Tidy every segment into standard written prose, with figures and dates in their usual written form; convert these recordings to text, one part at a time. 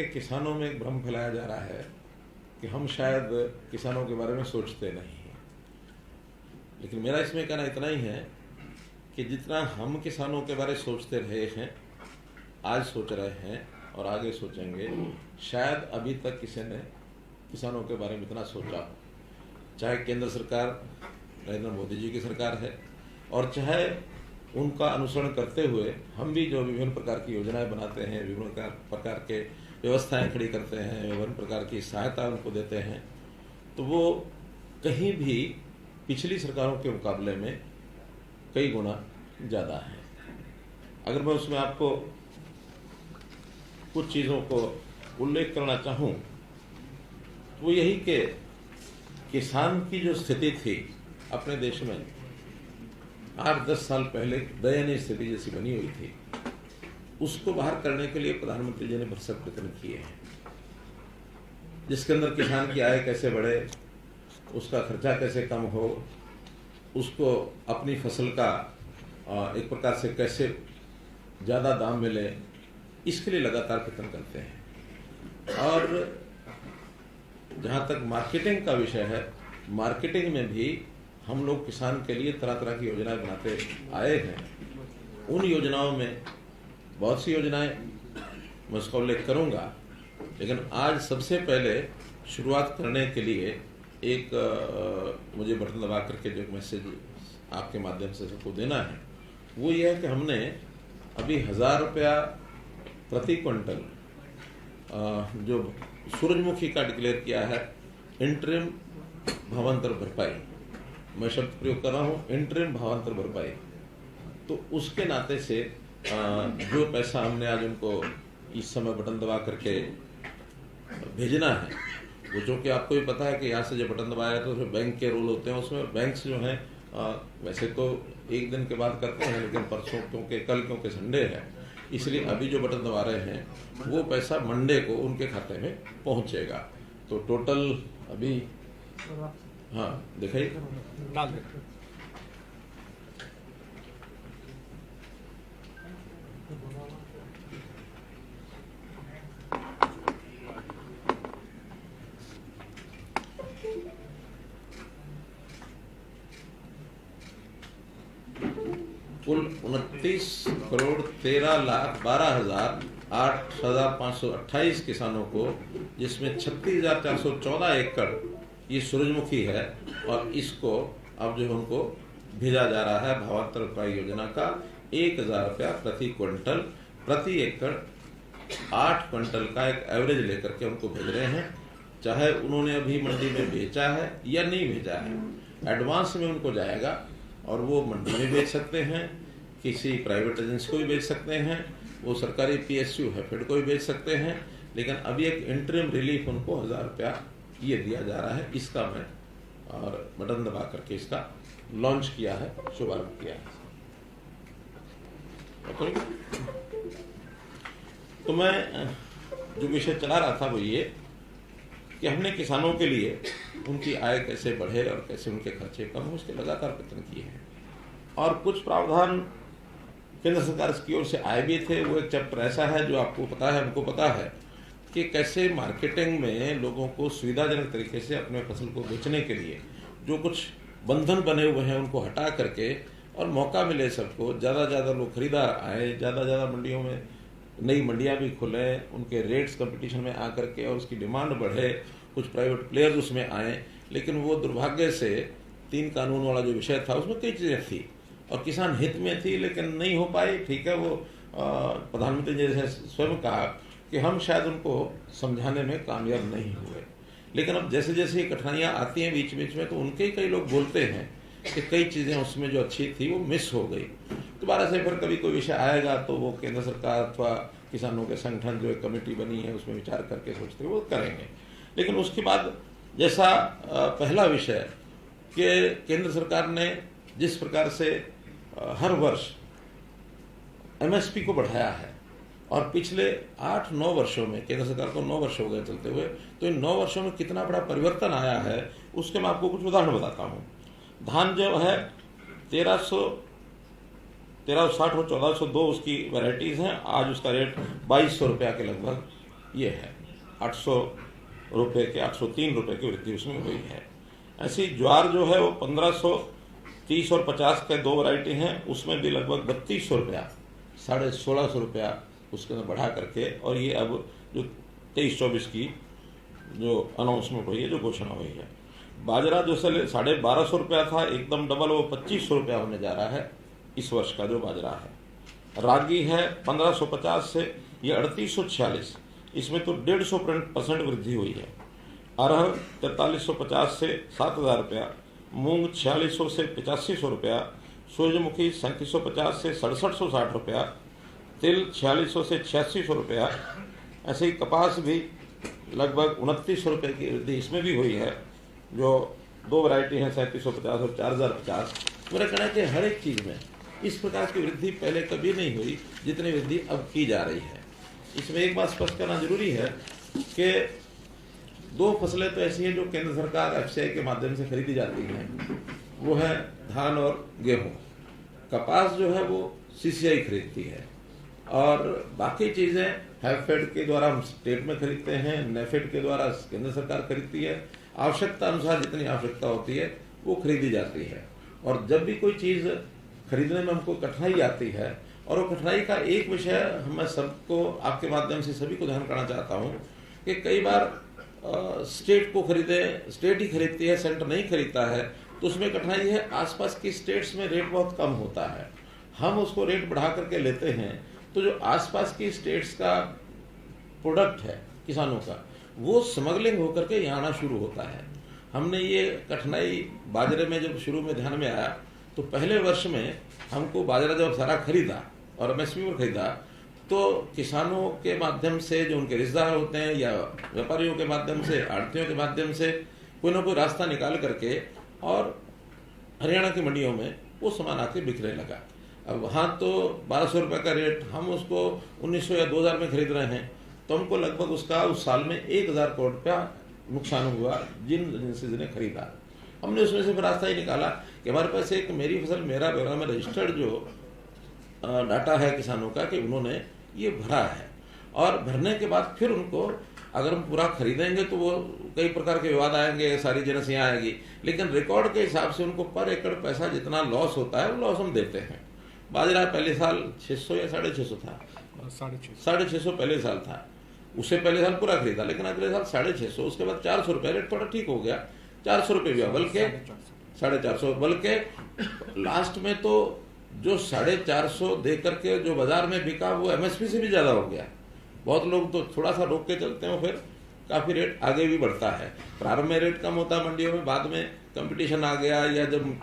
किसानों में एक भ्रम फैलाया जा रहा है कि हम शायद किसानों के बारे में सोचते नहीं हैं, लेकिन मेरा इसमें कहना इतना ही है कि जितना हम किसानों के बारे में सोचते रहे हैं, आज सोच रहे हैं और आगे सोचेंगे, शायद अभी तक किसी ने किसानों के बारे में इतना सोचा हो। चाहे केंद्र सरकार नरेंद्र मोदी जी की सरकार है और चाहे उनका अनुसरण करते हुए हम भी जो विभिन्न प्रकार की योजनाएं बनाते हैं, विभिन्न प्रकार के व्यवस्थाएं खड़ी करते हैं, विभिन्न प्रकार की सहायता उनको देते हैं, तो वो कहीं भी पिछली सरकारों के मुकाबले में कई गुना ज़्यादा है। अगर मैं उसमें आपको कुछ चीज़ों को उल्लेख करना चाहूँ तो वो यही कि किसान की जो स्थिति थी अपने देश में 8-10 साल पहले दयनीय स्थिति जैसी बनी हुई थी, उसको बाहर करने के लिए प्रधानमंत्री जी ने भरसक प्रयत्न किए हैं, जिसके अंदर किसान की आय कैसे बढ़े, उसका खर्चा कैसे कम हो, उसको अपनी फसल का एक प्रकार से कैसे ज़्यादा दाम मिले, इसके लिए लगातार प्रयत्न करते हैं। और जहाँ तक मार्केटिंग का विषय है, मार्केटिंग में भी हम लोग किसान के लिए तरह तरह की योजनाएं बनाते आए हैं। उन योजनाओं में बहुत सी योजनाएं मैं उसका उल्लेख करूंगा, लेकिन आज सबसे पहले शुरुआत करने के लिए एक मुझे बटन दबा करके जो मैसेज आपके माध्यम से सबको देना है, वो ये है कि हमने अभी 1000 रुपया प्रति क्विंटल जो सूरजमुखी का डिक्लेयर किया है, इंटरिम भावांतर भरपाई, मैं शब्द प्रयोग कर रहा हूँ इंटरिम भावांतर भरपाई, तो उसके नाते से जो पैसा हमने आज उनको इस समय बटन दबा करके भेजना है, वो जो कि आपको भी पता है कि यहाँ से जब बटन दबाया तो उसमें बैंक के रोल होते हैं, उसमें बैंक्स जो हैं वैसे तो एक दिन के बाद करते हैं, लेकिन परसों क्योंकि संडे है, इसलिए अभी जो बटन दबा रहे हैं वो पैसा मंडे को उनके खाते में पहुंचेगा। तो टोटल अभी हाँ दिखाइए, कुल 29,13,12,08,528 किसानों को, जिसमें 36,414 एकड़ ये सूरजमुखी है, और इसको अब जो उनको भेजा जा रहा है भावांतर भरपाई योजना का 1,000 रुपया प्रति क्विंटल, प्रति एकड़ 8 क्विंटल का एक एवरेज लेकर के उनको भेज रहे हैं। चाहे उन्होंने अभी मंडी में बेचा है या नहीं भेजा है, एडवांस में उनको जाएगा और वो मंडी में बेच सकते हैं, किसी प्राइवेट एजेंसी को भी बेच सकते हैं, वो सरकारी PSU हैफेड को भी बेच सकते हैं, लेकिन अभी एक इंटरिम रिलीफ उनको 1000 रुपया ये दिया जा रहा है। इसका मैं और बटन दबा करके इसका लॉन्च किया है, शुभारंभ किया है। तो मैं जो विषय चला रहा था वो ये कि हमने किसानों के लिए उनकी आय कैसे बढ़े और कैसे उनके खर्चे कम हो, उसके लगातार प्रयत्न किए हैं। और कुछ प्रावधान केंद्र सरकार की ओर से आए भी थे। वो एक चैप्टर ऐसा है जो आपको पता है, हमको पता है कि कैसे मार्केटिंग में लोगों को सुविधाजनक तरीके से अपने फसल को बेचने के लिए जो कुछ बंधन बने हुए हैं उनको हटा करके और मौका मिले सबको, ज़्यादा से ज़्यादा लोग खरीदार आए, ज़्यादा से ज़्यादा मंडियों में नई मंडियां भी खुले, उनके रेट्स कंपटीशन में आकर के और उसकी डिमांड बढ़े, कुछ प्राइवेट प्लेयर्स उसमें आए। लेकिन वो दुर्भाग्य से 3 कानून वाला जो विषय था उसमें कई चीज़ें थी और किसान हित में थी, लेकिन नहीं हो पाई। ठीक है, वो प्रधानमंत्री जी ने स्वयं कहा कि हम शायद उनको समझाने में कामयाब नहीं हुए, लेकिन अब जैसे जैसे ये कठिनाइयाँ आती हैं बीच बीच में, तो उनके ही कई लोग बोलते हैं कि कई चीज़ें उसमें जो अच्छी थी वो मिस हो गई। दोबारा से फिर कभी कोई विषय आएगा तो वो केंद्र सरकार अथवा किसानों के संगठन जो एक कमेटी बनी है उसमें विचार करके सोचते वो करेंगे। लेकिन उसके बाद जैसा पहला विषय कि केंद्र सरकार ने जिस प्रकार से हर वर्ष MSP को बढ़ाया है और पिछले 8-9 वर्षों में, केंद्र सरकार को 9 वर्ष हो गए चलते हुए, तो इन 9 वर्षों में कितना बड़ा परिवर्तन आया है उसके मैं आपको कुछ उदाहरण बताता हूँ। धान जो है 1360 और 1402 उसकी वैरायटीज हैं। आज उसका रेट 2200 रुपया के लगभग ये है 800 रुपये के 803 रुपये की वृद्धि उसमें हुई है। ऐसी ज्वार जो है वो 1530 और 50 के दो वैरायटी हैं, उसमें भी लगभग 3200 रुपया 1650 रुपया उसके अंदर बढ़ा करके, और ये अब जो 23-24 की जो अनाउंसमेंट हुई है, जो घोषणा हुई है। बाजरा जो 1250 रुपया था एकदम डबल, वो 2500 रुपया होने जा रहा है इस वर्ष का जो बाजरा है। रागी है 1550 से ये 3846, इसमें तो 150% वृद्धि हुई है। अरहर 4350 से 7000 रुपया, मूंग 4600 से 8500 रुपया, सूरजमुखी 3750 से 6760 रुपया, तिल 4600 से 8600 रुपया। ऐसे ही कपास भी लगभग 2900 रुपये की वृद्धि इसमें भी हुई है, जो दो वैरायटी हैं 3750 और 4050। मेरा कहना है कि हर एक चीज़ में इस प्रकार की वृद्धि पहले कभी नहीं हुई जितनी वृद्धि अब की जा रही है। इसमें एक बात स्पष्ट करना जरूरी है कि दो फसलें तो ऐसी हैं जो केंद्र सरकार एफसीआई के माध्यम से खरीदी जाती हैं, वो है धान और गेहूं। कपास जो है वो सीसीआई खरीदती है, और बाकी चीजें हैफेड के द्वारा हम स्टेट में खरीदते हैं, नेफेड के द्वारा केंद्र सरकार खरीदती है। आवश्यकता अनुसार जितनी आवश्यकता होती है वो खरीदी जाती है। और जब भी कोई चीज खरीदने में हमको कठिनाई आती है, और वो कठिनाई का एक विषय मैं सबको आपके माध्यम से सभी को ध्यान करना चाहता हूँ कि कई बार स्टेट को स्टेट ही खरीदती है, सेंटर नहीं खरीदता है, तो उसमें कठिनाई है। आसपास की स्टेट्स में रेट बहुत कम होता है, हम उसको रेट बढ़ा करके लेते हैं, तो जो आसपास की स्टेट्स का प्रोडक्ट है किसानों का, वो स्मगलिंग होकर के यहाँ आना शुरू होता है। हमने ये कठिनाई बाजरे में जब शुरू में ध्यान में आया, तो पहले वर्ष में हमको बाजरा जब सारा खरीदा और एमएसपी पर खरीदा, तो किसानों के माध्यम से जो उनके रिश्तेदार होते हैं या व्यापारियों के माध्यम से, आड़तियों के माध्यम से कोई ना कोई रास्ता निकाल करके और हरियाणा की मंडियों में वो सामान आके बिकने लगा। अब वहाँ तो 1200 रुपये का रेट, हम उसको 1900 या 2000 में खरीद रहे हैं, तो हमको लगभग उसका उस साल में 1000 करोड़ रुपया नुकसान हुआ जिन्होंने खरीदा। हमने उसमें से रास्ता ही निकाला कि हमारे पास एक मेरी फसल मेरा ब्यौरा में रजिस्टर्ड जो डाटा है किसानों का, कि उन्होंने ये भरा है, और भरने के बाद फिर उनको अगर हम पूरा खरीदेंगे तो वो कई प्रकार के विवाद आएंगे, सारी जनसियाँ आएगी, लेकिन रिकॉर्ड के हिसाब से उनको पर एकड़ पैसा जितना लॉस होता है वो लॉस हम देते हैं। बाजरा पहले साल 600 या 650 था, 650 पहले साल था, उससे पहले साल पूरा खरीदा, लेकिन अगले साल 650, उसके बाद 400 रुपये रेट थोड़ा ठीक हो गया, 400 रुपये भी, बल्कि 450, बल्कि लास्ट में तो जो 450 दे करके जो बाजार में बिका वो एमएसपी से भी ज्यादा हो गया। बहुत लोग तो थोड़ा सा रोक के चलते हैं, फिर काफी रेट आगे भी बढ़ता है। प्रारंभ में रेट कम होता है मंडियों में, बाद में कंपटीशन आ गया या जब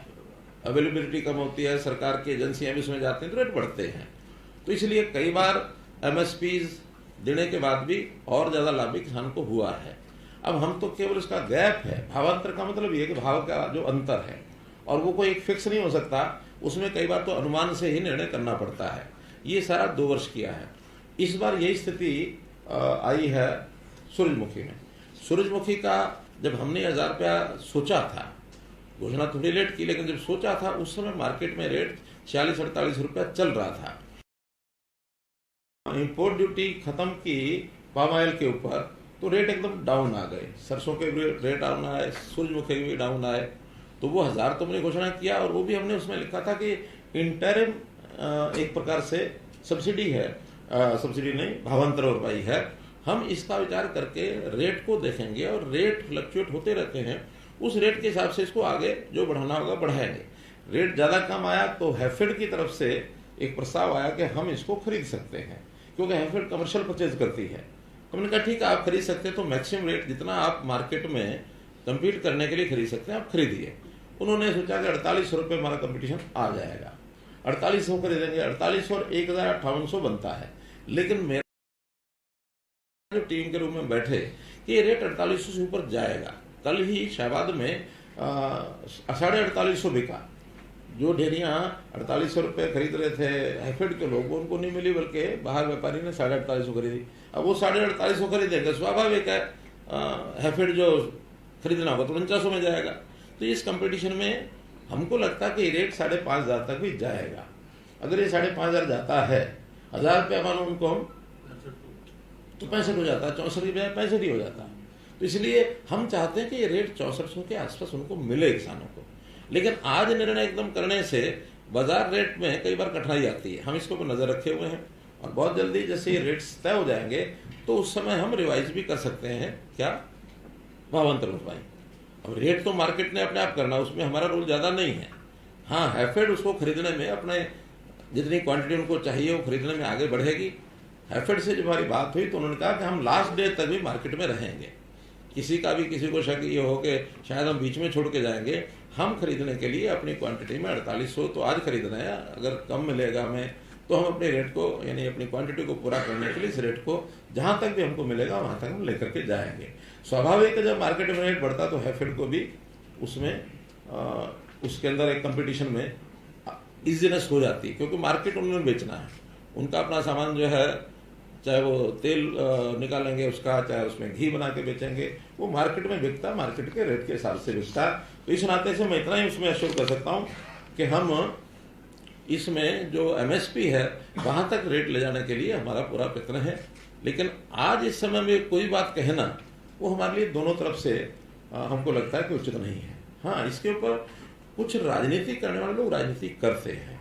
अवेलेबिलिटी कम होती है, सरकार की एजेंसियां भी उसमें जाती हैं, तो रेट बढ़ते हैं। तो इसलिए कई बार एमएसपीज देने के बाद भी और ज्यादा लाभ भी किसान को हुआ है। अब हम तो केवल इसका गैप है, भावांतर का मतलब ये कि भाव का जो अंतर है, और वो कोई एक फिक्स नहीं हो सकता, उसमें कई बार तो अनुमान से ही निर्णय करना पड़ता है। ये सारा 2 वर्ष किया है। इस बार यही स्थिति आई है सूरजमुखी में। सूरजमुखी का जब हमने 1000 रुपया सोचा था, घोषणा थोड़ी लेट की, लेकिन जब सोचा था उस समय मार्केट में रेट 46-48 रुपया चल रहा था। इंपोर्ट ड्यूटी खत्म की पाम ऑयल के ऊपर, तो रेट एकदम डाउन आ गए, सरसों के भी रेट डाउन आए, सूरजमुखी के भी डाउन आए। तो वो 1000 तो हमने घोषणा किया, और वो भी हमने उसमें लिखा था कि इंटरिम एक प्रकार से सब्सिडी है, सब्सिडी नहीं, भावांतर भरपाई है। हम इसका विचार करके रेट को देखेंगे, और रेट फ्लक्चुएट होते रहते हैं, उस रेट के हिसाब से इसको आगे जो बढ़ाना होगा बढ़ाएंगे। रेट ज्यादा कम आया तो हैफेड की तरफ से एक प्रस्ताव आया कि हम इसको खरीद सकते हैं, क्योंकि हैफेड कमर्शियल परचेज करती है। हमने कहा ठीक है, आप खरीद सकते हैं, तो मैक्सिमम रेट जितना आप मार्केट में कम्पीट करने के लिए खरीद सकते हैं आप खरीदिए। उन्होंने सोचा कि 4800 रुपये हमारा कंपटीशन आ जाएगा, 4800 खरीदेंगे, 4800 और 1058 बनता है। लेकिन मेरा जो टीम के रूप में बैठे कि ये रेट 4800 से ऊपर जाएगा। कल ही शहबाद में 4850 बिका। जो ढेरियां 4800 रुपये खरीद रहे थे हैफेड के लोग, उनको नहीं मिली, बल्कि बाहर व्यापारी ने 4850 खरीदी। अब वो 4850 खरीदेंगे, स्वाभाविक है हैफेड जो खरीदना होगा तो 4900 में जाएगा। तो इस कंपटीशन में हमको लगता है कि रेट 5500 तक भी जाएगा। अगर ये 5500 जाता है, 1000 रुपये मानो उनको हम तो 65 हो जाता है, 64 की बजाय 65 ही हो जाता है। तो इसलिए हम चाहते हैं कि ये रेट 6400 के आसपास उनको मिले किसानों को। लेकिन आज निर्णय एकदम करने से बाजार रेट में कई बार कठिनाई आती है, हम इसके ऊपर नजर रखे हुए हैं और बहुत जल्दी जैसे ये रेट्स तय हो जाएंगे तो उस समय हम रिवाइज भी कर सकते हैं क्या भावांतर भरपाई। अब रेट तो मार्केट ने अपने आप करना, उसमें हमारा रोल ज्यादा नहीं है। हाँ, हैफेड उसको खरीदने में अपने जितनी क्वांटिटी उनको चाहिए वो खरीदने में आगे बढ़ेगी। हैफेड से जब हमारी बात हुई तो उन्होंने कहा कि हम लास्ट डे तक भी मार्केट में रहेंगे, किसी का भी किसी को शक ये हो कि शायद हम बीच में छोड़ के जाएंगे। हम खरीदने के लिए अपनी क्वांटिटी में 4800 तो आज खरीद रहे हैं, अगर कम मिलेगा हमें तो हम अपने रेट को यानी अपनी क्वांटिटी को पूरा करने के लिए इस रेट को जहां तक भी हमको मिलेगा वहां तक हम लेकर के जाएंगे। स्वाभाविक है जब मार्केट में रेट बढ़ता तो हैफेड को भी उसमें उसके अंदर एक कंपटीशन में इजीनेस हो जाती है, क्योंकि मार्केट उन्होंने बेचना है, उनका अपना सामान जो है चाहे वो तेल निकालेंगे उसका, चाहे उसमें घी बना के बेचेंगे, वो मार्केट में बिकता है, मार्केट के रेट के हिसाब से बिकता है। तो इस नाते से मैं इतना ही उसमें एश्योर कर सकता हूँ कि हम इसमें जो एमएसपी है वहां तक रेट ले जाने के लिए हमारा पूरा प्रयत्न है। लेकिन आज इस समय में कोई बात कहना वो हमारे लिए दोनों तरफ से हमको लगता है कि उचित नहीं है। हाँ, इसके ऊपर कुछ राजनीति करने वाले लोग राजनीति करते हैं,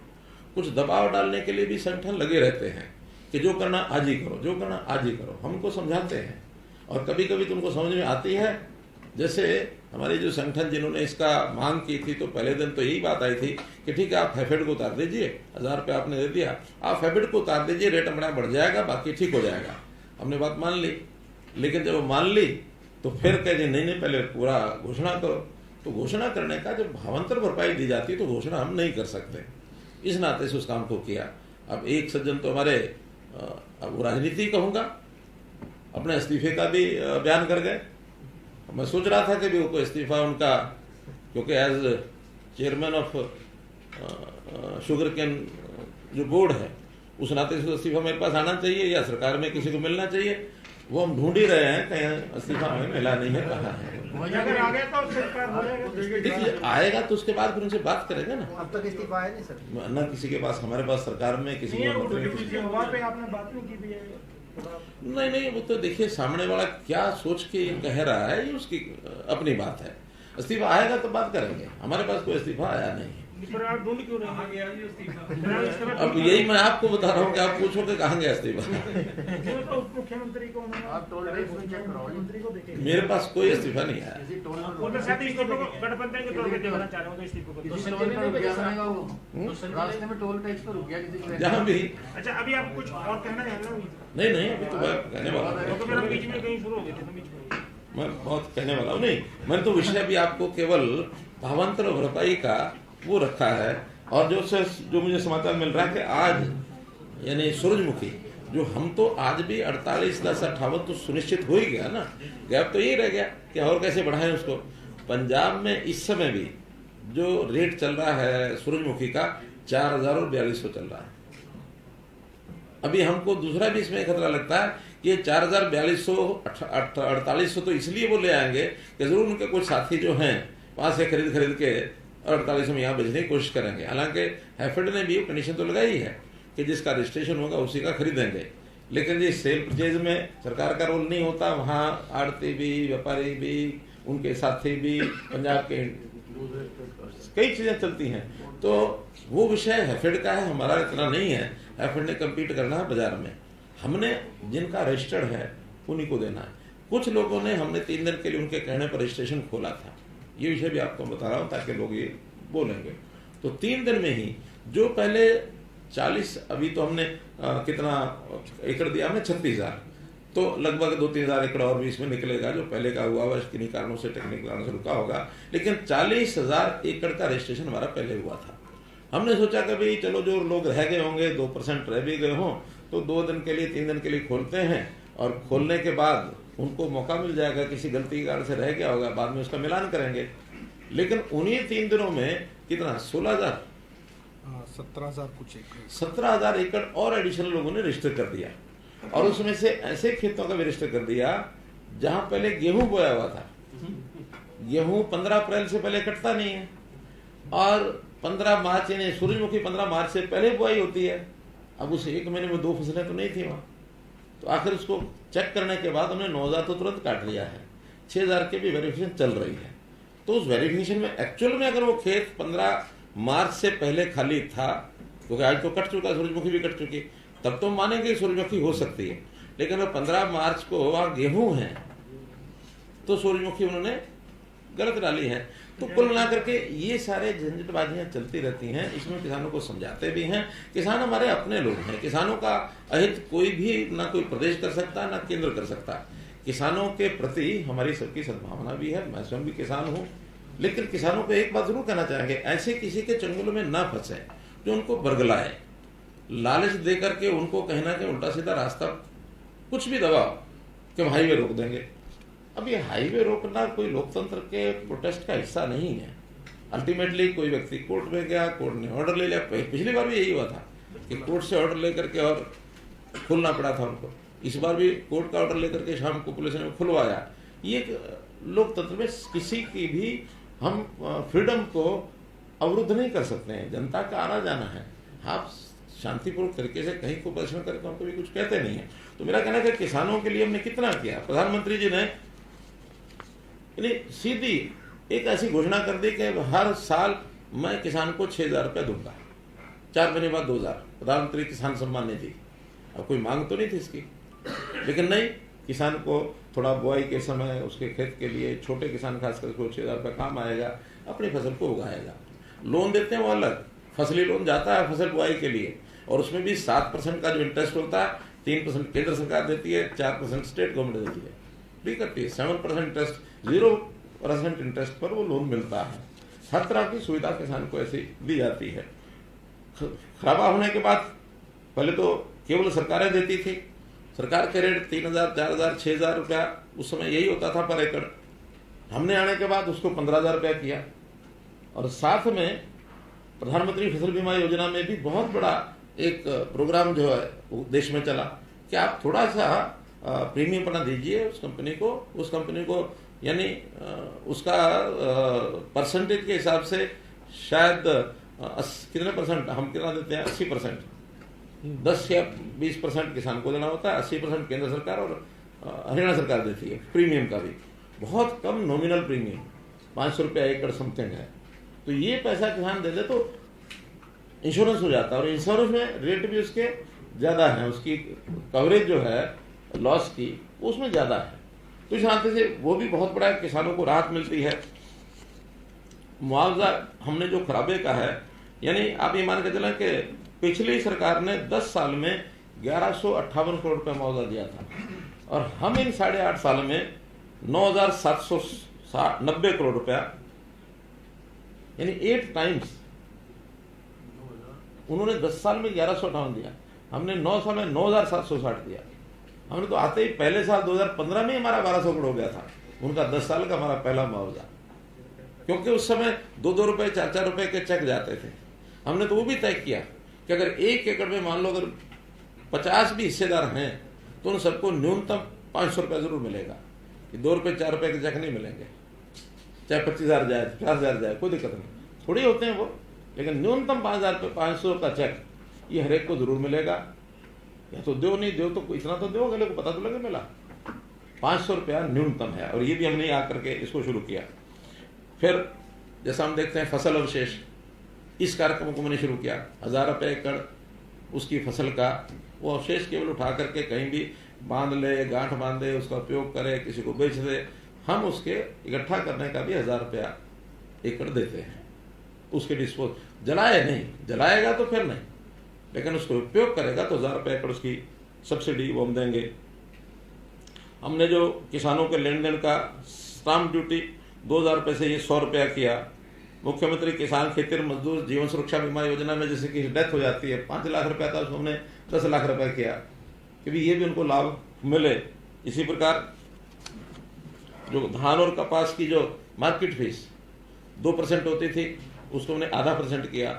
कुछ दबाव डालने के लिए भी संगठन लगे रहते हैं कि जो करना आज ही करो, जो करना आज ही करो। हमको समझाते हैं और कभी कभी तुमको समझ में आती है। जैसे हमारे जो संगठन जिन्होंने इसका मांग की थी तो पहले दिन तो यही बात आई थी कि ठीक है आप हैफेड को उतार दीजिए, 1000 रुपये आपने दे दिया, आप हैफेड को उतार दीजिए, रेट हमारा बढ़ जाएगा, बाकी ठीक हो जाएगा। हमने बात मान ली, लेकिन जब मान ली तो फिर कह दिए नहीं पहले पूरा घोषणा करो। तो घोषणा करने का जब भावांतर भरपाई दी जाती है तो घोषणा हम नहीं कर सकते, इस नाते से उस काम को किया। अब एक सज्जन तो हमारे अब राजनीति कहूंगा अपने इस्तीफे का भी बयान कर गए। मैं सोच रहा था कि भी वो इस्तीफा उनका, क्योंकि as chairman of sugarcane जो बोर्ड है उस नाते से इस्तीफा मेरे पास आना चाहिए या सरकार में किसी को मिलना चाहिए। वो हम ढूंढ ही रहे हैं, कहीं इस्तीफा हमें मिला नहीं है, कहाँ है। अगर आ गया तो सरकार देखिए आएगा तो उसके बाद फिर उनसे बात करेंगे ना। अब तक इस्तीफा है नहीं सर, ना किसी के पास, हमारे पास सरकार में किसी को आपने बात नहीं की भी है। नहीं, वो तो देखिए सामने वाला क्या सोच के कह रहा है ये उसकी अपनी बात है। इस्तीफा आएगा तो बात करेंगे, हमारे पास कोई इस्तीफा आया नहीं है। ढूंढ क्यों रहे? अब यही मैं आपको बता रहा हूँ कि आप पूछो कि कहाँ गया इस्तीफा। मुख्यमंत्री को मेरे पास कोई इस्तीफा नहीं आया। गठबंधन के तौर पर देखना चाह रहा हूँ जहाँ भी। अच्छा, अभी आप कुछ और कहना चाह रहे हो? नहीं, अभी तो मैं कहने वाला हूँ, बीच में कहीं शुरू हो गए थे, मैं बहुत कहने वाला हूँ। नहीं, मैंने तो विषय भी आपको केवल भावांतर भरपाई का वो रखा है। और जो मुझे समाचार मिल रहा है कि आज यानी सूरजमुखी जो हम तो आज भी 48-10-58 तो सुनिश्चित हो ही गया ना, गैप तो यही रह गया कि और कैसे बढ़ाएं उसको। पंजाब में इस समय भी जो रेट चल रहा है सूरजमुखी का 4000 और 4200 चल रहा है। अभी हमको दूसरा भी इसमें खतरा लगता है कि ये 4000, 4200, 4800 तो इसलिए वो ले आएंगे कि जरूर उनके कुछ साथी जो हैं वहां से खरीद के 4800 में यहाँ बेचने की कोशिश करेंगे। हालांकि हैफेड ने भी कंडीशन तो लगाई है कि जिसका रजिस्ट्रेशन होगा उसी का खरीदेंगे, लेकिन जी सेल परचेज में सरकार का रोल नहीं होता। वहाँ आड़ती भी, व्यापारी भी, उनके साथी भी, पंजाब के कई चीजें चलती हैं। तो वो विषय हैफेड का है, हमारा इतना नहीं है। हैफेड ने कम्पीट करना है बाजार में, हमने जिनका रजिस्टर्ड है उन्हीं को देना है। कुछ लोगों ने हमने 3 दिन के लिए उनके कहने पर रजिस्ट्रेशन खोला था, ये विषय भी आपको बता रहा हूं ताकि लोग ये बोलेंगे। तो 3 दिन में ही जो पहले 40, अभी तो हमने कितना एकड़ दिया हमने 36,000, तो लगभग 2-3,000 एकड़ और भी इसमें निकलेगा जो पहले का हुआ हुआ किन्हीं कारणों से, टेक्निकल कारणों से रुका होगा। लेकिन 40,000 एकड़ का रजिस्ट्रेशन हमारा पहले हुआ था। हमने सोचा कि भाई चलो जो लोग रह गए होंगे 2% रह भी गए हों तो 2 दिन के लिए 3 दिन के लिए खोलते हैं, और खोलने के बाद उनको मौका मिल जाएगा, किसी गलती के कारण से रह गया होगा बाद में उसका मिलान करेंगे। लेकिन उन्हीं 3 दिनों में कितना 16,000 17,000 कुछ एकड़, 17,000 एकड़ और एडिशनल लोगों ने रजिस्टर कर दिया। और उसमें से ऐसे खेतों का भी रजिस्टर कर दिया जहां पहले गेहूं बोया हुआ था। गेहूं 15 अप्रैल से पहले कटता नहीं है, और 15 मार्च यानी सूरजमुखी 15 मार्च से पहले बुआई होती है। अब उस 1 महीने में 2 फसलें तो नहीं थी वहां, तो आखिर उसको चेक करने के बाद उन्होंने 9,000 तो तुरंत काट लिया है, 6,000 की भी वेरिफिकेशन चल रही है। तो उस वेरिफिकेशन में एक्चुअल में अगर वो खेत 15 मार्च से पहले खाली था, क्योंकि आज तो कट चुका, सूरजमुखी भी कट चुकी, तब तो मानेंगे सूरजमुखी हो सकती है। लेकिन अगर 15 मार्च को वहाँ गेहूं है तो सूरजमुखी उन्होंने गलत डाली है। तो कुल मिलाकर के ये सारे झंझटबाजियां चलती रहती हैं। इसमें किसानों को समझाते भी हैं। किसान हमारे अपने लोग हैं, किसानों का अहित कोई भी ना कोई प्रदेश कर सकता ना केंद्र कर सकता। किसानों के प्रति हमारी सबकी सद्भावना भी है, मैं स्वयं भी किसान हूँ। लेकिन किसानों को एक बात जरूर कहना चाहेंगे, ऐसे किसी के चंगुल में ना फंसे जो उनको बरगलाए, लालच दे करके उनको कहना कि उल्टा सीधा रास्ता कुछ भी दबाओ कि हम हाईवे रोक देंगे। अब ये हाईवे रोकना कोई लोकतंत्र के प्रोटेस्ट का हिस्सा नहीं है। अल्टीमेटली कोई व्यक्ति कोर्ट में गया, कोर्ट ने ऑर्डर ले लिया। पिछली बार भी यही हुआ था कि कोर्ट से ऑर्डर लेकर के और खुलना पड़ा था उनको। इस बार भी कोर्ट का ऑर्डर लेकर के शाम को पुलिस ने खुलवाया। ये लोकतंत्र में किसी की भी हम फ्रीडम को अवरुद्ध नहीं कर सकते हैं। जनता का आना जाना है, आप शांतिपूर्वक तरीके से कहीं को प्रदर्शन करके हम कभी कुछ कहते नहीं है। तो मेरा कहना है कि किसानों के लिए हमने कितना किया। प्रधानमंत्री जी ने सीधी एक ऐसी घोषणा कर दी कि हर साल मैं किसान को 6,000 रुपया दूंगा, 4 महीने बाद 2,000, प्रधानमंत्री किसान सम्मान निधि। अब कोई मांग तो नहीं थी इसकी, लेकिन नहीं, किसान को थोड़ा बुआई के समय उसके खेत के लिए, छोटे किसान खासकर को 6,000 रुपया काम आएगा, अपनी फसल को उगाएगा। लोन देते हैं वो अलग, फसली लोन जाता है फसल बुआई के लिए, और उसमें भी 7% का जो इंटरेस्ट होता है, 3% केंद्र सरकार देती है, 4% स्टेट गवर्नमेंट देती है, भी करती है। 7% इंटरेस्ट, 0% इंटरेस्ट पर वो लोन मिलता है। हर तरह की सुविधा किसान को ऐसी दी जाती है। खराबा होने के बाद पहले तो केवल सरकारें देती थी, सरकार के रेट 3,000, 4,000, 6,000 रुपया उस समय यही होता था पर एकड़। हमने आने के बाद उसको 15,000 रुपया किया, और साथ में प्रधानमंत्री फसल बीमा योजना में भी बहुत बड़ा एक प्रोग्राम जो है वो देश में चला कि आप थोड़ा सा प्रीमियम बना दीजिए उस कंपनी को यानी उसका परसेंटेज के हिसाब से शायद कितने परसेंट हम कितना देते हैं, 80%, 10 या 20% किसान को देना होता है, 80% केंद्र सरकार और हरियाणा सरकार देती है। प्रीमियम का भी बहुत कम नॉमिनल प्रीमियम 500 रुपया एकड़ समथिंग है। तो ये पैसा किसान दे दे तो इंश्योरेंस हो जाता है, और इंश्योरेंस में रेट भी उसके ज्यादा है, उसकी कवरेज जो है लॉस की उसमें ज्यादा है। तो इस नाते से वो भी बहुत बड़ा किसानों को राहत मिलती है। मुआवजा हमने जो खराबे का है, यानी आप ये मान के चलें कि पिछली सरकार ने 10 साल में 1158 करोड़ रुपया मुआवजा दिया था, और हम इन 8.5 साल में 9,790 करोड़ रुपया, यानी 8 टाइम्स। उन्होंने 10 साल में 1158 दिया, हमने 9 साल में 9,760 दिया। हमने तो आते ही पहले साल 2015 में हमारा 1,200 करोड़ हो गया था, उनका 10 साल का हमारा पहला मुआवजा, क्योंकि उस समय 2-2 रुपए 4-4 रुपए के चेक जाते थे। हमने तो वो भी तय किया कि अगर 1 एकड़ में मान लो अगर 50 भी हिस्सेदार हैं तो उन सबको न्यूनतम 500 रुपया जरूर मिलेगा, 2 रुपए 4 रुपए के चेक नहीं मिलेंगे। चाहे 25,000 जाए, 50,000 जाए, कोई दिक्कत नहीं, थोड़ी होते हैं वो, लेकिन न्यूनतम 5,000 रुपये 500 का चेक ये हर एक को जरूर मिलेगा। या तो दो नहीं दो तो इतना तो दो, अगले को पता तो लगे मिला। 500 रुपया न्यूनतम है, और ये भी हमने आकर के इसको शुरू किया। फिर जैसा हम देखते हैं फसल अवशेष, इस कार्यक्रम को मैंने शुरू किया। 1,000 रुपये एकड़ उसकी फसल का वो अवशेष केवल उठा करके कहीं भी बांध ले, गांठ बांधे, उसका उपयोग करे, किसी को बेच दे, हम उसके इकट्ठा करने का भी 1,000 रुपया एकड़ देते हैं। उसके डिस्पोज, जलाए नहीं, जलाएगा तो फिर नहीं, लेकिन उसको उपयोग करेगा तो 1,000 रुपये एकड़ उसकी सब्सिडी वो हम देंगे। हमने जो किसानों के लेन देन का स्टाम्प ड्यूटी 2,000 रुपये से ये 100 रुपया किया। मुख्यमंत्री किसान खेतीहर मजदूर जीवन सुरक्षा बीमा योजना में जैसे कि डेथ हो जाती है, 5 लाख रुपया था, उसको हमने 10 लाख रुपया किया कि भी ये भी उनको लाभ मिले। इसी प्रकार जो धान और कपास की जो मार्केट फीस 2% होती थी, उसको हमने 0.5% किया।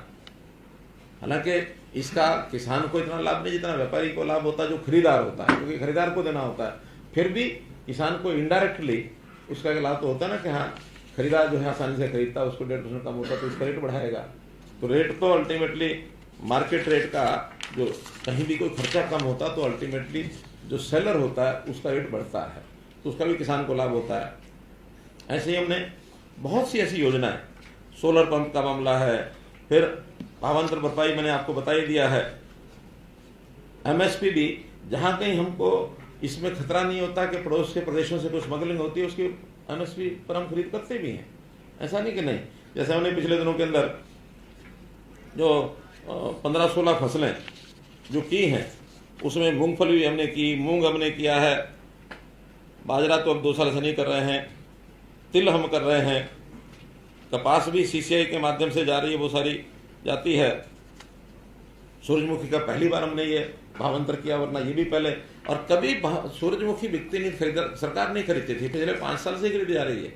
हालांकि इसका किसान को इतना लाभ नहीं जितना व्यापारी को लाभ होता है, जो खरीदार होता है, क्योंकि खरीदार को देना होता है। फिर भी किसान को इनडायरेक्टली उसका लाभ तो होता है ना कि हाँ, खरीदार जो है आसानी से खरीदता है, उसको 1.5% कम होता है तो उसका रेट बढ़ाएगा। तो रेट तो अल्टीमेटली मार्केट रेट का, जो कहीं भी कोई खर्चा कम होता तो अल्टीमेटली जो सेलर होता है उसका रेट बढ़ता है, तो उसका भी किसान को लाभ होता है। ऐसे ही हमने बहुत सी ऐसी योजनाएं, सोलर पंप का मामला है, फिर भावांतर भरपाई मैंने आपको बता ही दिया है, एमएसपी भी, जहां कहीं हमको इसमें खतरा नहीं होता कि पड़ोस के प्रदेशों से कुछ स्मगलिंग होती है, उसकी एमएसपी पर हम खरीद करते भी हैं, ऐसा नहीं कि नहीं। जैसे हमने पिछले दिनों के अंदर जो 15-16 फसलें जो की हैं, उसमें मूंगफली हमने की, मूंग हमने किया है, बाजरा तो अब 2 साल से नहीं कर रहे हैं, तिल हम कर रहे हैं, कपास भी सीसीआई के माध्यम से जा रही है, वो सारी जाती है। सूरजमुखी का पहली बार हमने ये भावांतर किया, वरना ये भी पहले, और कभी सूरजमुखी बिकती नहीं, सरकार नहीं खरीदती थी, पिछले 5 साल से खरीदी जा रही है।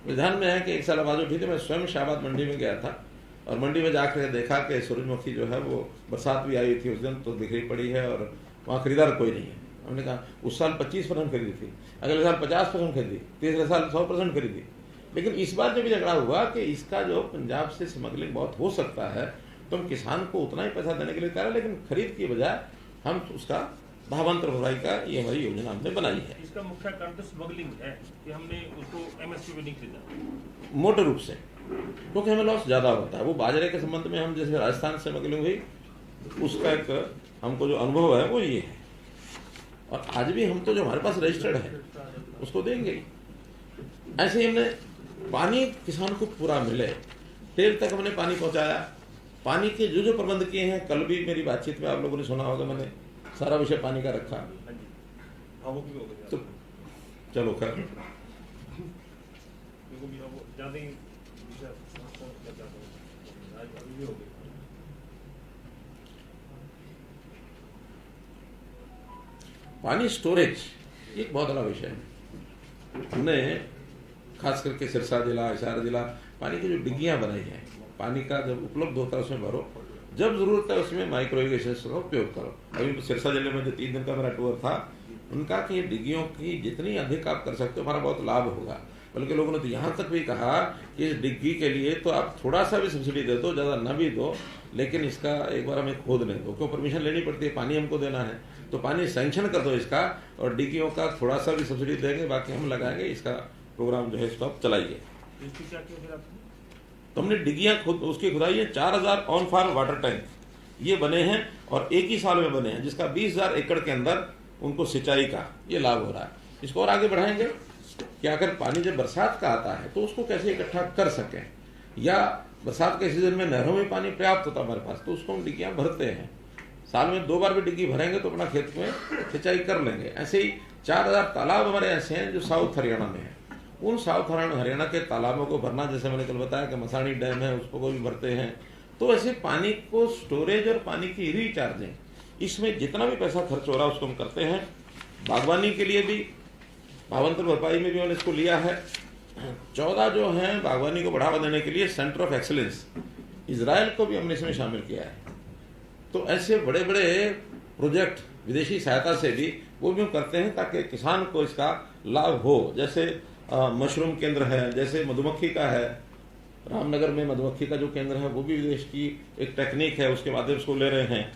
विधान में है कि 1 साल आवाज उठी थी, मैं स्वयं शाहबाद मंडी में गया था और मंडी में जाकर देखा कि सूरजमुखी जो है वो बरसात भी आई थी उस दिन, तो दिखरी पड़ी है और वहाँ खरीदार कोई नहीं है। हमने कहा उस साल 25% खरीदी थी, अगले साल 50% खरीदी, तीसरे साल 100% खरीदी। लेकिन इस बार जब झगड़ा हुआ कि इसका जो पंजाब से स्मगलिंग बहुत हो सकता है, तो हम किसान को उतना ही पैसा देने के लिए तैयार है, लेकिन खरीद की बजाय हम उसका भावांतर भरपाई का ये हमारी योजना हमने बनाई है। इसका मुख्य कारण तो स्मगलिंग है कि हमने उसको एमएसपी पे नहीं खरीदा, मोटे रूप से, क्योंकि हमें लॉस ज्यादा होता है। वो बाजरे के संबंध में हम जैसे राजस्थान से स्मगलिंग हुई, उसका एक हमको जो अनुभव है वो ये है, और आज भी हम तो जो हमारे पास रजिस्टर्ड है उसको देंगे। ऐसे ही हमने पानी किसान को पूरा मिले, तेल तक हमने पानी पहुंचाया, पानी के जो प्रबंध किए हैं, कल भी मेरी बातचीत में आप लोगों ने सुना होगा, मैंने सारा विषय पानी का रखा। तो चलो खैर, पानी स्टोरेज एक बहुत बड़ा विषय है। हमने खास करके सिरसा जिला, हिसार जिला, पानी की जो डिग्गियां बनाई हैं, पानी का जब उपलब्ध होता है उसमें भरो, जब जरूरत है उसमें माइक्रो इरिगेशन का उपयोग करो। अभी सिरसा जिले में जो 3 दिन का मेरा टूर था, उनका कि ये डिग्गियों की जितनी अधिक आप कर सकते हो हमारा बहुत लाभ होगा। बल्कि लोगों ने तो यहाँ तक भी कहा कि इस डिग्गी के लिए तो आप थोड़ा सा भी सब्सिडी दे दो, ज़्यादा न भी दो, लेकिन इसका एक बार हमें खोदने दो, क्यों परमिशन लेनी पड़ती है, पानी हमको देना है, तो पानी सैंक्शन कर दो इसका, और डिग्गियों का थोड़ा सा भी सब्सिडी देंगे, बाकी हम लगाएंगे। इसका प्रोग्राम जो है इसको आप चलाइए। तो हमने डिग्गियां खुद उसकी खुदाई है, 4000 ऑन फार्म वाटर टैंक ये बने हैं, और एक ही साल में बने हैं, जिसका 20,000 एकड़ के अंदर उनको सिंचाई का ये लाभ हो रहा है। इसको और आगे बढ़ाएंगे कि अगर पानी जब बरसात का आता है तो उसको कैसे इकट्ठा कर सकें, या बरसात के सीजन में नहरों में पानी पर्याप्त होता है हमारे पास, तो उसको हम डिग्गियां भरते हैं। साल में 2 बार भी डिग्गी भरेंगे तो अपना खेत में सिंचाई कर लेंगे। ऐसे ही 4000 तालाब हमारे ऐसे हैं जो साउथ हरियाणा में है। उन साउथ हरियाणा के तालाबों को भरना, जैसे मैंने कल बताया कि मसानी डैम है, उसको भी भरते हैं। तो ऐसे पानी को स्टोरेज और पानी की रिचार्जिंग, इसमें जितना भी पैसा खर्च हो रहा है उसको हम करते हैं। बागवानी के लिए भी, भावांतर भरपाई में भी मैंने इसको लिया है। 14 जो हैं बागवानी को बढ़ावा देने के लिए सेंटर ऑफ एक्सीलेंस, इजराइल को भी हमने इसमें शामिल किया है। तो ऐसे बड़े बड़े प्रोजेक्ट विदेशी सहायता से भी वो भी हम करते हैं, ताकि किसान को इसका लाभ हो। जैसे मशरूम केंद्र है, जैसे मधुमक्खी का है, रामनगर में मधुमक्खी का जो केंद्र है वो भी विदेश की एक टेक्निक है, उसके माध्यम से ले रहे हैं।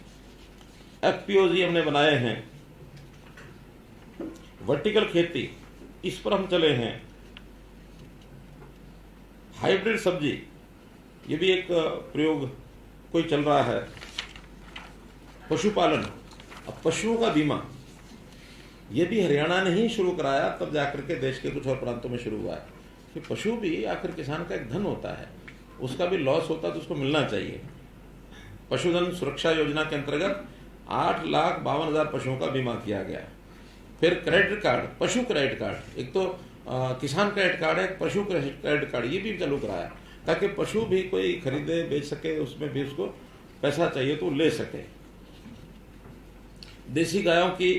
FPOG हमने बनाए हैं। वर्टिकल खेती, इस पर हम चले हैं। हाइब्रिड सब्जी, ये भी एक प्रयोग कोई चल रहा है। पशुपालन, अब पशुओं का बीमा, ये भी हरियाणा ने ही शुरू कराया, तब जाकर के देश के कुछ और प्रांतों में शुरू हुआ है कि पशु भी आखिर किसान का एक धन होता है, उसका भी लॉस होता है तो उसको मिलना चाहिए। पशुधन सुरक्षा योजना के अंतर्गत 8,52,000 पशुओं का बीमा किया गया। फिर क्रेडिट कार्ड, पशु क्रेडिट कार्ड, एक तो किसान क्रेडिट कार्ड है, पशु क्रेडिट कार्ड, ये भी चालू कराया, ताकि पशु भी कोई खरीदे बेच सके, उसमें भी उसको पैसा चाहिए तो ले सके। देसी गायों की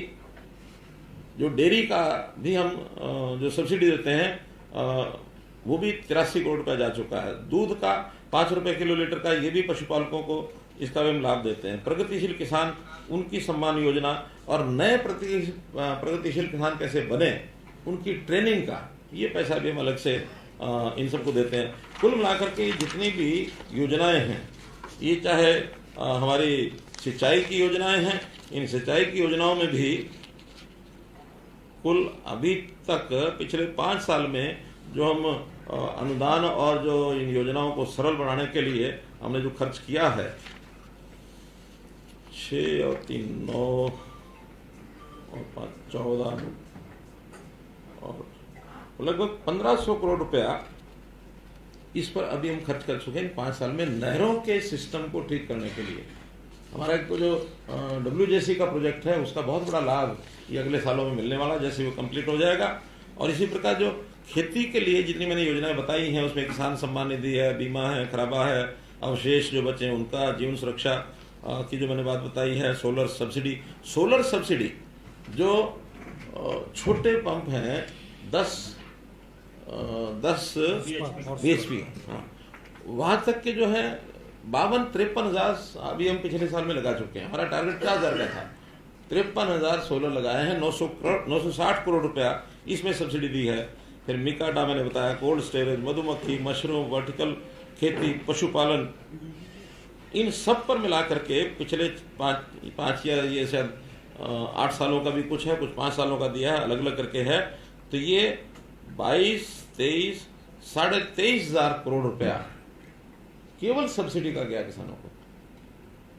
जो डेयरी का भी हम जो सब्सिडी देते हैं, वो भी 83 करोड़ रुपया जा चुका है। दूध का 5 रुपए किलो लीटर का, ये भी पशुपालकों को इसका भी हम लाभ देते हैं। प्रगतिशील किसान, उनकी सम्मान योजना, और नए प्रगतिशील किसान कैसे बने, उनकी ट्रेनिंग का ये पैसा भी हम अलग से इन सबको देते हैं। कुल मिलाकर के जितनी भी योजनाएं हैं, ये चाहे हमारी सिंचाई की योजनाएं हैं, इन सिंचाई की योजनाओं में भी कुल अभी तक पिछले 5 साल में जो हम अनुदान और जो इन योजनाओं को सरल बनाने के लिए हमने जो खर्च किया है, 6 और 3 9 और 5 14 और लगभग 1500 करोड़ रुपया इस पर अभी हम खर्च कर चुके हैं 5 साल में, नहरों के सिस्टम को ठीक करने के लिए। हमारा एक तो जो WJC का प्रोजेक्ट है उसका बहुत बड़ा लाभ ये अगले सालों में मिलने वाला, जैसे वो कंप्लीट हो जाएगा। और इसी प्रकार जो खेती के लिए जितनी मैंने योजनाएं बताई हैं उसमें किसान सम्मान निधि है, बीमा है, खराबा है, अवशेष जो बचे उनका, जीवन सुरक्षा की जो मैंने बात बताई है, सोलर सब्सिडी जो छोटे पंप हैं 10 BHP, वहां तक के जो है 52-53 हजार अभी हम पिछले साल में लगा चुके हैं। हमारा टारगेट 4000 का था, 53,000 सोलर लगाए हैं, 960 करोड़ रुपया इसमें सब्सिडी दी है। फिर मिकाडा मैंने बताया, कोल्ड स्टोरेज, मधुमक्खी, मशरूम, वर्टिकल खेती, पशुपालन, इन सब पर मिला करके पिछले 5 या ये शायद 8 सालों का भी कुछ है, कुछ 5 सालों का दिया है, अलग अलग करके है। तो ये 22, 23, 23.5 हजार करोड़ रुपया केवल सब्सिडी का गया किसानों को।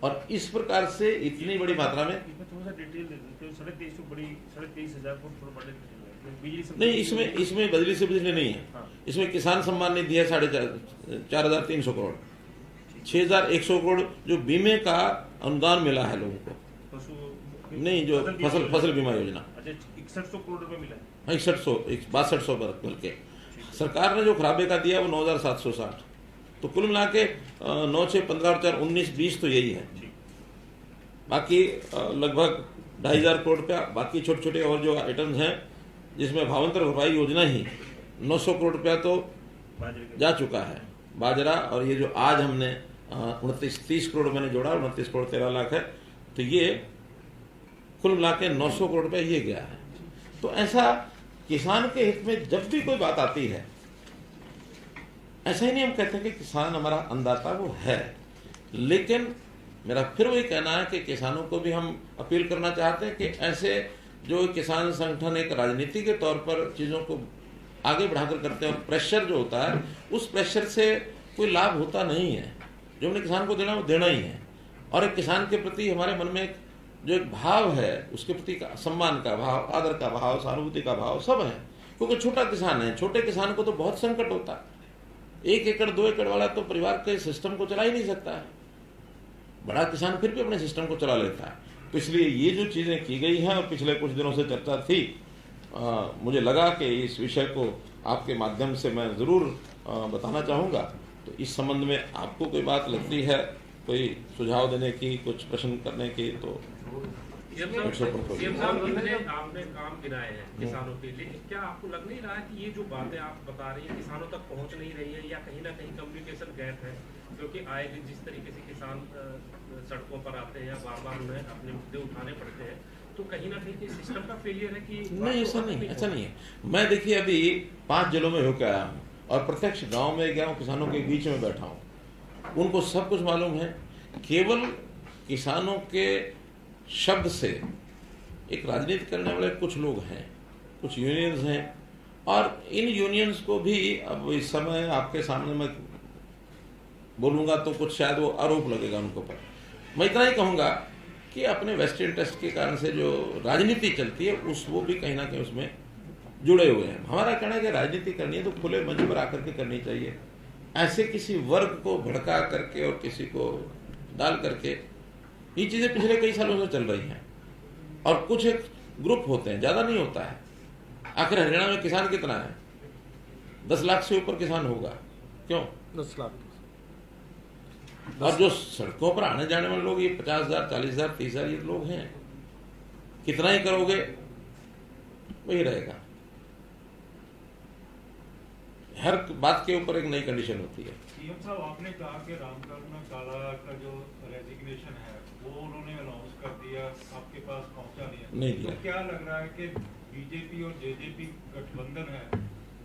और इस प्रकार से इतनी बड़ी मात्रा में थोड़ा सा डिटेल दे देते हो। 23,500 नहीं, इसमें बदली से बिजली नहीं है। हाँ। इसमें किसान सम्मान निधि है 4,300 करोड़, 6,100 करोड़ जो बीमे का अनुदान मिला है लोगों को, नहीं जो फसल बीमा योजना। अच्छा, 6100 करोड़ रुपए मिला है। 6200 बल्कि सरकार ने जो खराबे का दिया वो 9,760, तो कुल मिला के 9 6 15 और 4 19 20 तो यही है। बाकी लगभग 2,500 करोड़ रुपया बाकी छोटे छोटे और जो आइटम्स हैं जिसमें भावांतर भरपाई योजना ही 900 करोड़ रुपया तो जा चुका है, बाजरा। और ये जो आज हमने 29-30 करोड़ मैंने जोड़ा, 29 करोड़ 13 लाख है, तो ये कुल मिला के 900 करोड़ रुपया ये गया है। तो ऐसा किसान के हित में जब भी कोई बात आती है, ऐसा ही नहीं हम कहते कि किसान हमारा अन्नदाता, वो है, लेकिन मेरा फिर वही कहना है कि किसानों को भी हम अपील करना चाहते हैं कि ऐसे जो किसान संगठन एक राजनीति के तौर पर चीजों को आगे बढ़ाकर करते हैं और प्रेशर जो होता है उस प्रेशर से कोई लाभ होता नहीं है। जो हमने किसान को देना वो देना ही है। और एक किसान के प्रति हमारे मन में जो एक भाव है, उसके प्रति का सम्मान का भाव, आदर का भाव, सहानुभूति का भाव सब है। क्योंकि छोटा किसान है, छोटे किसान को तो बहुत संकट होता है। 1 एकड़ 2 एकड़ वाला तो परिवार के सिस्टम को चला ही नहीं सकता है, बड़ा किसान फिर भी अपने सिस्टम को चला लेता है। तो इसलिए ये जो चीजें की गई हैं और पिछले कुछ दिनों से चर्चा थी, मुझे लगा कि इस विषय को आपके माध्यम से मैं जरूर बताना चाहूंगा। तो इस संबंध में आपको कोई बात लगती है, कोई सुझाव देने की, कुछ प्रश्न करने की, तो आपने काम गिनाए हैं किसानों के लिए, क्या आपको लग नहीं रहा है कि ये जो बातें आप बता रही हैं किसानों तक पहुंच नहीं रही है, या कहीं ना कहीं कम्युनिकेशन गैप है? क्योंकि आए दिन जिस तरीके से किसान सड़कों पर आते हैं या बार बार उन्हें अपने मुद्दे उठाने पड़ते हैं, तो कहीं ना कहीं सिस्टम का फेलियर है कि नहीं, ऐसा नहीं है। मैं देखिए अभी 5 जिलों में होकर आया हूँ और प्रत्यक्ष गांव में गया हूँ, किसानों के बीच में बैठा हूँ, उनको सब कुछ मालूम है। केवल किसानों के शब्द से एक राजनीति करने वाले कुछ लोग हैं, कुछ यूनियंस हैं, और इन यूनियंस को भी अब इस समय आपके सामने मैं बोलूंगा तो कुछ शायद वो आरोप लगेगा उनको पर। मैं इतना ही कहूंगा कि अपने वेस्ट इंटरेस्ट के कारण से जो राजनीति चलती है वो भी कहीं ना कहीं उसमें जुड़े हुए हैं। हमारा कहना है कि राजनीति करनी है तो खुले मंच पर आकर के करनी चाहिए, ऐसे किसी वर्ग को भड़का करके और किसी को डाल करके। ये चीजें पिछले कई सालों से चल रही हैं और कुछ एक ग्रुप होते हैं, ज्यादा नहीं होता है। आखिर हरियाणा में किसान कितना है? 10 लाख से ऊपर किसान होगा, क्यों? 10 लाख। और जो सड़कों पर आने जाने वाले लोग ये 50,000, 40,000, 30,000 ये लोग हैं। कितना ही करोगे वही रहेगा। हर बात के ऊपर एक नई कंडीशन होती है। सीएम साहब, आपने कहा कि रामकरण काला का जो रेजिग्नेशन है वो उन्होंने अनाउंस कर दिया, आपके पास पहुंचा नहीं दिया। तो क्या लग रहा है कि बीजेपी और जेजेपी गठबंधन है,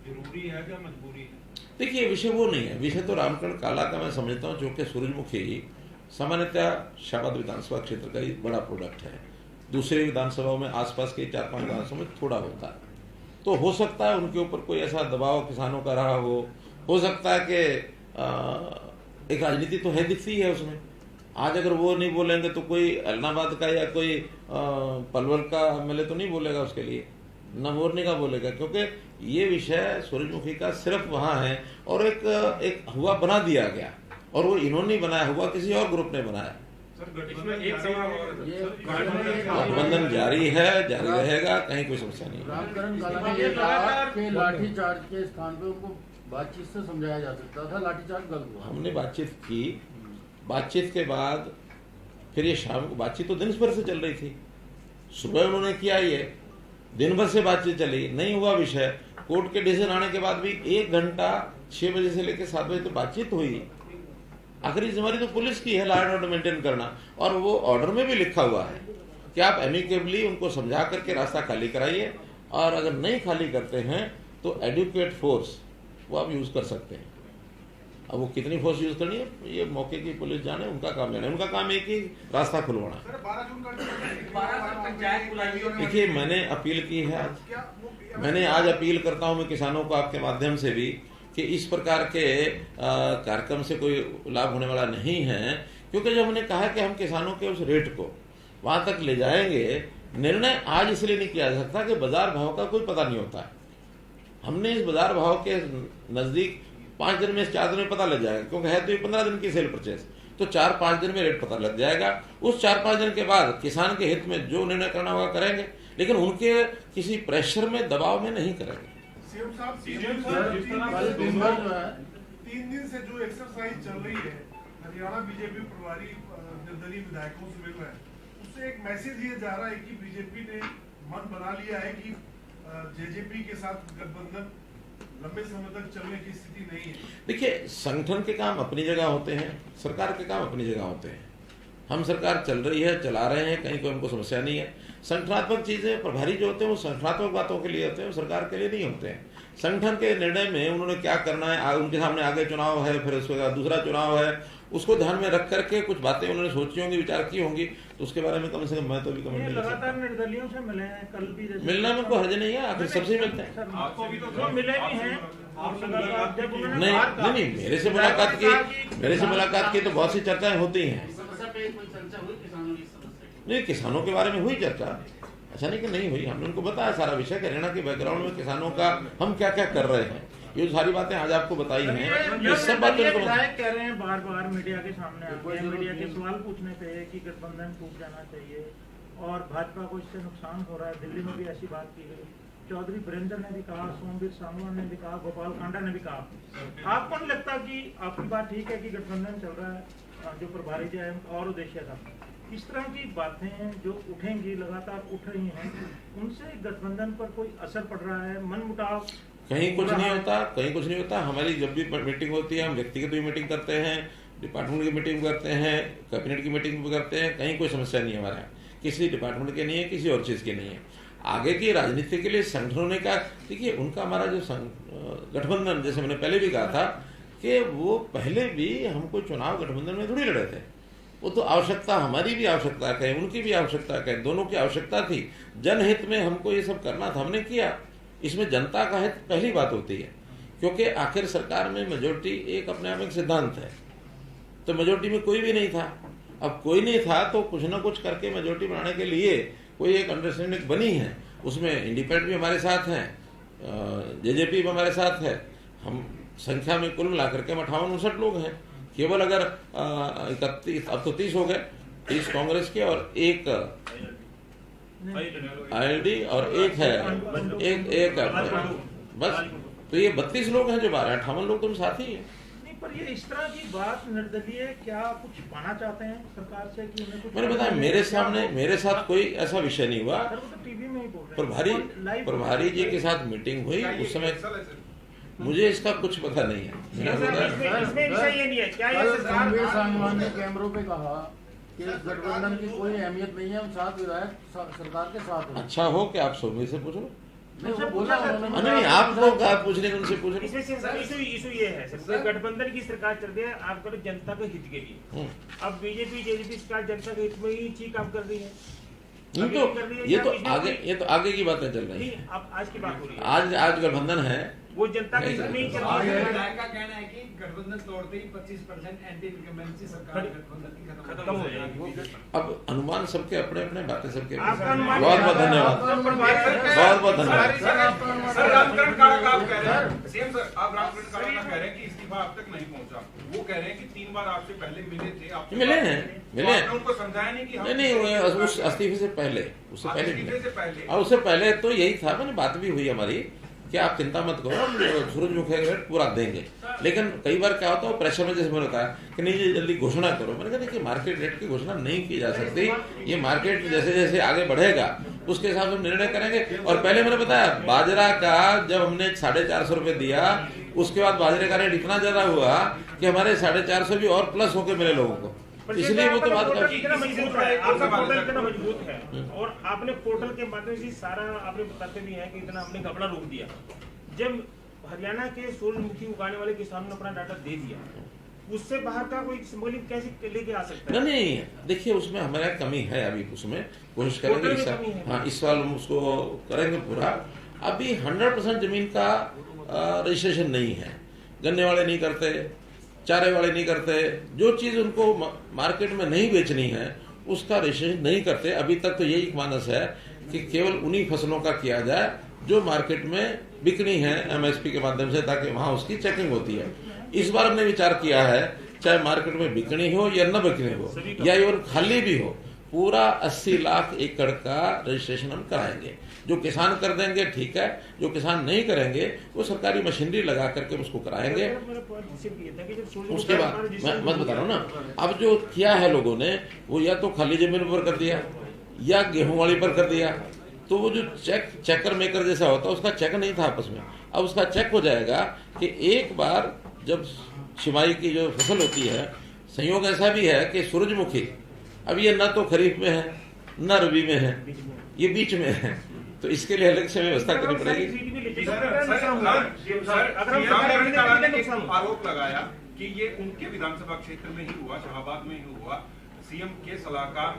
जरूरी है या मजबूरी है? देखिए, विषय वो नहीं है। विषय तो रामकरण काला का मैं समझता हूँ, जो कि सूरजमुखी सामान्यतः शाहबाद विधानसभा क्षेत्र का ही बड़ा प्रोडक्ट है, दूसरे विधानसभाओं में आसपास के 4-5 विधानसभाओं में थोड़ा होता है। तो हो सकता है उनके ऊपर कोई ऐसा दबाव किसानों का रहा हो सकता है कि एक राजनीति तो है, दिखती है उसमें। आज अगर वो नहीं बोलेंगे तो कोई इलाहाबाद का या कोई पलवल का एमएलए तो नहीं बोलेगा उसके लिए, न मोरनी का बोलेगा, क्योंकि ये विषय सूरजमुखी का सिर्फ वहां है और एक हुआ बना दिया गया, और वो इन्होंने बनाया हुआ, किसी और ग्रुप ने बनाया। इसमें एक सवाल और, गठबंधन जारी है, जारी रहेगा, कहीं कोई समस्या नहीं है। रामकरण काला ने ये कहा कि लाठीचार्ज के स्थान पे उनको बातचीत से समझाया जा सकता था, लाठीचार्ज गलत हुआ। हमने बातचीत की, बातचीत के बाद फिर ये शाम को, बातचीत तो दिन भर से चल रही थी, सुबह उन्होंने किया, ये दिन भर से बातचीत चली, नहीं हुआ विषय। कोर्ट के डिसीजन आने के बाद भी 1 घंटा 6 बजे से लेकर 7 बजे तक बातचीत हुई। आखिरी जिम्मेदारी तो पुलिस की है लॉ एंड ऑर्डर मेंटेन करना, और वो ऑर्डर में भी लिखा हुआ है कि आप एमिकेबली उनको समझा करके रास्ता खाली कराइए, और अगर नहीं खाली करते हैं तो एडुकेट फोर्स वो आप यूज कर सकते हैं। अब वो कितनी फोर्स यूज करनी है ये मौके की पुलिस जाने, उनका काम जाने, उनका काम एक ही रास्ता खुलवाना। देखिए मैंने अपील की है आज, मैंने आज अपील करता हूं मैं किसानों को आपके माध्यम से भी कि इस प्रकार के कार्यक्रम से कोई लाभ होने वाला नहीं है, क्योंकि जब हमने कहा कि हम किसानों के उस रेट को वहां तक ले जाएंगे, निर्णय आज इसलिए नहीं किया जा सकता कि बाजार भाव का कोई पता नहीं होता है। हमने इस बाजार भाव के नजदीक 5 दिन में 4 दिन में पता लग जाएगा, क्योंकि है तो ये 15 दिन की सेल परचेस, तो 4-5 दिन में रेट पता लग जाएगा। उस 4-5 दिन के बाद किसान के हित में जो निर्णय करना होगा करेंगे, लेकिन उनके किसी प्रेशर में, दबाव में नहीं करेंगे। सीएम साहब, 3 दिन से जो एक्सरसाइज चल रही है हरियाणा बीजेपी प्रभारी निर्दलीय विधायकों से मिल रहे हैं, उससे एक मैसेज ये जा रहा है कि बीजेपी ने मन बना लिया है कि जेजेपी के साथ गठबंधन लंबे समय तक चलने की स्थिति नहीं है। देखिए संगठन के काम अपनी जगह होते हैं, सरकार के काम अपनी जगह होते हैं। हम सरकार चल रही है, चला रहे हैं, कहीं कोई हमको समस्या नहीं है। संगठनात्मक चीजें, प्रभारी जो होते हैं वो संगठनात्मक बातों के लिए होते हैं, वो सरकार के लिए नहीं होते हैं। संगठन के निर्णय में उन्होंने क्या करना है, उनके सामने आगे चुनाव है, फिर उसके बाद दूसरा चुनाव है, उसको ध्यान में रख करके कुछ बातें उन्होंने सोची होंगी, विचार की होंगी, तो उसके बारे में कम से कम मैं तो भी कमेंट नहीं कर सकता। लगातार निर्दलियों से मिले हैं, कल भी मिलना में कोई हर्ज नहीं है, आखिर सबसे मिलते हैं। मिले भी हैं, नहीं, मेरे से मुलाकात की तो बहुत सी चर्चाएं होती हैं। नहीं, किसानों के बारे में हुई चर्चा, ऐसा नहीं कि नहीं हुई। हमने उनको बताया सारा विषय कि हरियाणा के बैकग्राउंड में किसानों का हम क्या क्या कर रहे हैं, ये सारी बातें आज आपको बताई हैं। ये सब बातें विधायक कह रहे हैं बार बार मीडिया के सामने आके, मीडिया के सवाल पूछने पे कि गठबंधन टूट जाना चाहिए और भाजपा को इससे नुकसान हो रहा है। दिल्ली में भी ऐसी बात की गई, चौधरी वीरेंद्र ने भी कहा, सोमवीर सांगवान ने भी कहा, गोपाल कांडा ने भी कहा। आपको नहीं लगता कि आपकी बात ठीक है कि गठबंधन चल रहा है, जो प्रभारी जी है और उद्देश्य था, इस तरह की बातें जो उठेंगी, लगातार उठ रही हैं, उनसे गठबंधन पर कोई असर पड़ रहा है? मनमुटाव कहीं कुछ नहीं होता, कहीं कुछ नहीं होता। हमारी जब भी मीटिंग होती है, हम व्यक्तिगत भी मीटिंग करते हैं, डिपार्टमेंट की मीटिंग करते हैं, कैबिनेट की मीटिंग भी करते हैं, कहीं कोई समस्या नहीं है हमारे यहाँ, किसी डिपार्टमेंट की नहीं है, किसी और चीज की नहीं है। आगे की राजनीति के लिए संगठनों ने कहा, देखिए उनका हमारा जो गठबंधन, जैसे मैंने पहले भी कहा था कि वो पहले भी हमको चुनाव गठबंधन में थोड़ी लड़े थे, वो तो आवश्यकता, हमारी भी आवश्यकता कहे, उनकी भी आवश्यकता कहे, दोनों की आवश्यकता थी। जनहित में हमको ये सब करना था, हमने किया। इसमें जनता का हित पहली बात होती है, क्योंकि आखिर सरकार में मेजोरिटी एक अपने आप में सिद्धांत है, तो मेजोरिटी में कोई भी नहीं था। अब कोई नहीं था तो कुछ ना कुछ करके मेजोरिटी बनाने के लिए कोई एक अंडरस्टैंडिंग बनी है, उसमें इंडिपेंडेंट भी हमारे साथ हैं, जेजेपी भी हमारे साथ है। हम संख्या में कुल मिलाकर के 58-59 लोग हैं। केवल अगर 31, अब तो 30 हो गए, 30 कांग्रेस के और एक आईएलडी और एक है एक बस, तो ये 32 लोग हैं जो 58 लोग तुम साथ ही है। नहीं, पर ये इस तरह की बात निर्दलीय क्या कुछ पाना चाहते हैं सरकार से कि उन्हें कुछ? मैंने बताया, मेरे साथ कोई ऐसा विषय नहीं हुआ। टीवी में ही बोल रहे हैं, प्रभारी जी के साथ मीटिंग हुई, उस समय मुझे इसका कुछ पता नहीं है। सांगवान ने कैमरों पे कहा कि गठबंधन की कोई अहमियत नहीं है, हम 7 विधायक सरकार के साथ हैं। अच्छा हो कि आप सोमी से पूछ लो। नहीं, आपको क्या पूछने का, उनसे पूछ लो। इशू ये है सर, गठबंधन की सरकार चल रही है आपको जनता के हित के लिए। अब बीजेपी जेजेपी सरकार जनता के हित में ही काम कर रही है, ये तो आगे की बातें चल रही है। अब आज की बात हो रही है, आज गठबंधन है, वो जनता के हित में ही चल रही है। विधायक का कहना है कि गठबंधन तोड़ते ही 25% एंटी इनकम्बेंसी सरकार गठबंधन की खत्म हो जाएगी। अब अनुमान सबके अपने अपने, बातें सबके आपका अनुमान बहुत बहुत धन्यवाद, बहुत बहुत धन्यवाद। सर रामकरण काला का आप कह रहे हैं, सीएम सर आप रामकरण काला का कह रहे हैं कि इस्तीफा अब तक नहीं पहुंचा, वो कह रहे हैं कि 3 बार आपसे पहले मिले थे, आपसे मिले हैं उनको समझाया नहीं कि नहीं उस इस्तीफे से पहले, उससे पहले इस्तीफे से पहले और उससे पहले तो यही था, मैंने बात भी हुई हमारी कि आप चिंता मत करो, हम सूरजमुखी का रेट पूरा देंगे। लेकिन कई बार क्या होता है, प्रेशर में जैसे मैंने बताया कि नहीं जल्दी घोषणा करो, मैंने कहा देखिए मार्केट रेट की घोषणा नहीं की जा सकती, ये मार्केट जैसे जैसे आगे बढ़ेगा उसके हिसाब से हम निर्णय करेंगे। और पहले मैंने बताया बाजरा का जब हमने 450 रुपए दिया, उसके बाद बाजरे का रेट इतना ज्यादा हुआ कि हमारे 450 भी और प्लस होके मिले लोगों को, इसलिए वो तो बात कर इतना मजबूत है, आपका पोर्टल इतना मजबूत है और आपने पोर्टल के माध्यम से सारा आपने बताते भी हैं कि इतना हमने घपला रोक दिया। जब हरियाणा के सूरजमुखी उगाने वाले किसानों ने अपना डाटा दे दिया, उससे बाहर का कोई सिंबॉलिक कैसे लेके आ सकता है? नहीं देखिए उसमें हमारा कमी है, अभी उसमें कोशिश करेंगे इस साल, हाँ इस साल हम उसको करेंगे पूरा। अभी 100% जमीन का रजिस्ट्रेशन नहीं है, गन्ने वाले नहीं करते, चारे वाले नहीं करते, जो चीज उनको मार्केट में नहीं बेचनी है उसका रजिस्ट्रेशन नहीं करते। अभी तक तो यही मानस है कि केवल उन्हीं फसलों का किया जाए जो मार्केट में बिकनी है एमएसपी के माध्यम से, ताकि वहां उसकी चेकिंग होती है। इस बार हमने विचार किया है चाहे मार्केट में बिकनी हो या न बिकनी हो या इवन खाली भी हो, पूरा 80 लाख एकड़ का रजिस्ट्रेशन हम कराएंगे। जो किसान कर देंगे ठीक है, जो किसान नहीं करेंगे वो सरकारी मशीनरी लगा करके उसको कराएंगे। उसके बाद मैं बता रहा हूँ ना, अब जो किया है लोगों ने वो या तो खाली जमीन पर कर दिया या गेहूं वाली पर कर दिया, तो वो जो चेकर मेकर जैसा होता है उसका चेक नहीं था आपस में, अब उसका चेक हो जाएगा कि एक बार जब छिमाई की जो फसल होती है, संयोग ऐसा भी है कि सूरजमुखी अब ये न तो खरीफ में है न रबी में है, ये बीच में है, तो इसके लिए अलग से व्यवस्था करनी पड़ेगी। आरोप लगाया कि ये उनके विधानसभा क्षेत्र में ही हुआ, शाहबाद में ही हुआ, सीएम के सलाहकार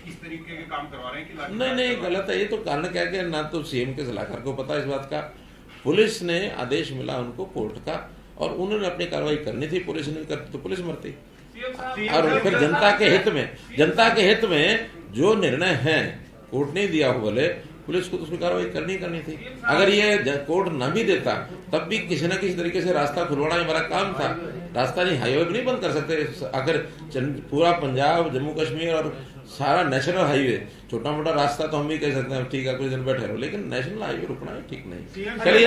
इस तरीके के काम करवा रहे हैं कि नहीं गलत है। ये तो कारण क्या है, ना तो सीएम के सलाहकार को पता इस बात का, पुलिस ने आदेश मिला उनको कोर्ट का और उन्होंने अपनी कार्रवाई करनी थी, पुलिस नहीं करती तो पुलिस मरती। और फिर जनता के हित में जो निर्णय है कोर्ट ने दिया हो, बोले पुलिस को तो उसकी कार्रवाई करनी थी। अगर ये कोर्ट न भी देता तब भी किसी न किसी तरीके से रास्ता खुलवाना हमारा काम था। रास्ता नहीं, हाईवे भी नहीं बंद कर सकते। अगर पूरा पंजाब, जम्मू कश्मीर और सारा नेशनल हाईवे, छोटा मोटा रास्ता तो हम भी कह सकते हैं ठीक है कुछ दिन बैठे रहो, लेकिन नेशनल हाईवे रुकना है ठीक नहीं। चलिए।